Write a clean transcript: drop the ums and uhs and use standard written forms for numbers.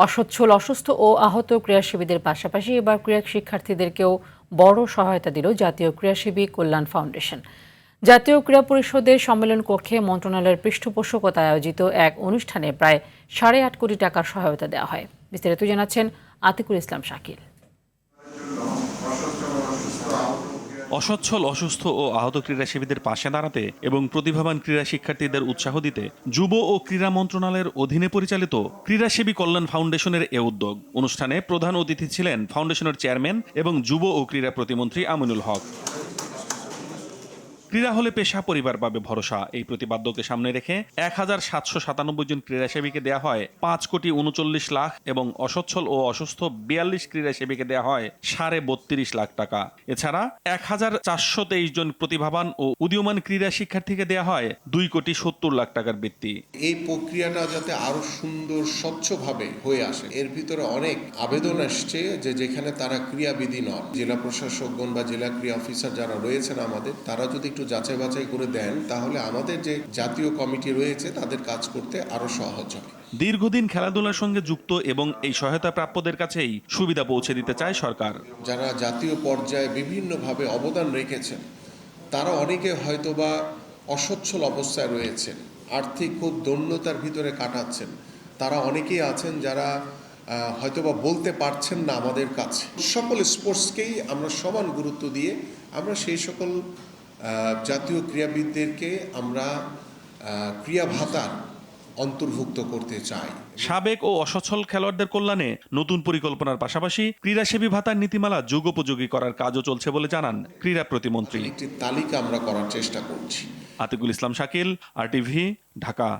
অসচ্ছল, অসুস্থ ও আহত ক্রীড়াসেবীদের পাশাপাশি এবার ক্রীড়া শিক্ষার্থীদেরকেও বড় সহায়তা দিল জাতীয় ক্রীড়াসেবী কল্যাণ ফাউন্ডেশন। জাতীয় ক্রীড়া পরিষদের সম্মেলন কক্ষে মন্ত্রণালয়ের পৃষ্ঠপোষকতায় আয়োজিত এক অনুষ্ঠানে প্রায় 8.5 কোটি টাকার সহায়তা দেওয়া হয়। বিস্তারিত জানাচ্ছেন আতিকুল ইসলাম শাকিল। অসচ্ছল, অসুস্থ ও আহত ক্রীড়াসেবীদের পাশে দাঁড়াতে এবং প্রতিভাবান ক্রীড়া শিক্ষার্থীদের উৎসাহ দিতে যুব ও ক্রীড়া মন্ত্রণালয়ের অধীনে পরিচালিত ক্রীড়াসেবী কল্যাণ ফাউন্ডেশনের এ উদ্যোগ। অনুষ্ঠানে প্রধান অতিথি ছিলেন ফাউন্ডেশনের চেয়ারম্যান এবং যুব ও ক্রীড়া প্রতিমন্ত্রী আমিনুল হক। ক্রীড়া হলে পেশা, পরিবার পাবে ভরসা, এই প্রতিপাদ্যকে সামনে রেখে 1797 জন ক্রীড়াসেবীকে দেওয়া হয় 5,39,00,000 এবং অসচ্ছল ও অসুস্থ 42 ক্রীড়াসেবীকে দেওয়া হয় 32.5 লাখ টাকা। এছাড়া 1,423 জন প্রতিভাবান ও উদীয়মান ক্রীড়া শিক্ষার্থীকে দেওয়া হয় 2,70,00,000 টাকার বৃত্তি। এই প্রক্রিয়াটা যাতে আরো সুন্দর, স্বচ্ছভাবে হয়ে আসে, এর ভিতরে অনেক আবেদন আসছে যেখানে তারা ক্রীড়াবিদই নন, জেলা প্রশাসকগণ বা জেলা ক্রীড়া অফিসার যারা রয়েছেন আমাদের, তারা যদি একটু যাচাই বাছাই করে দেন তাহলে আমাদের যে জাতীয় কমিটি রয়েছে তাদের কাজ করতে আরো সহজ হবে। দীর্ঘদিন খেলাধুলার সঙ্গে যুক্ত এবং এই সহায়তা প্রাপ্যদের কাছেই সুবিধা পৌঁছে দিতে চায় সরকার। যারা জাতীয় পর্যায়ে বিভিন্নভাবে অবদান রেখেছেন তারা অনেকে হয়তোবা অসচ্ছল অবস্থায় রয়েছেন, আর্থিক খুব দৈন্যতার ভিতরে কাটাচ্ছেন, তারা অনেকেই আছেন যারা হয়তোবা বলতে পারছেন না আমাদের কাছে। সকল স্পোর্টসকেই আমরা সমান গুরুত্ব দিয়ে আমরা সেই সকল জাতীয় ক্রীড়াবিদদেরকে আমরা ক্রীড়া ভাতার অন্তর্ভুক্ত করতে চাই। সাবেক ও অসচ্ছল খেলোয়াড়দের কল্যাণে নতুন পরিকল্পনার পাশাপাশি ক্রীড়াসেবী ভাতার নীতিমালা যুগোপযোগী করার কাজও চলছে বলে জানান ক্রীড়া প্রতিমন্ত্রী। একটি তালিকা আমরা করার চেষ্টা করছি। আতিকুল ইসলাম শাকিল, RTV, ঢাকা।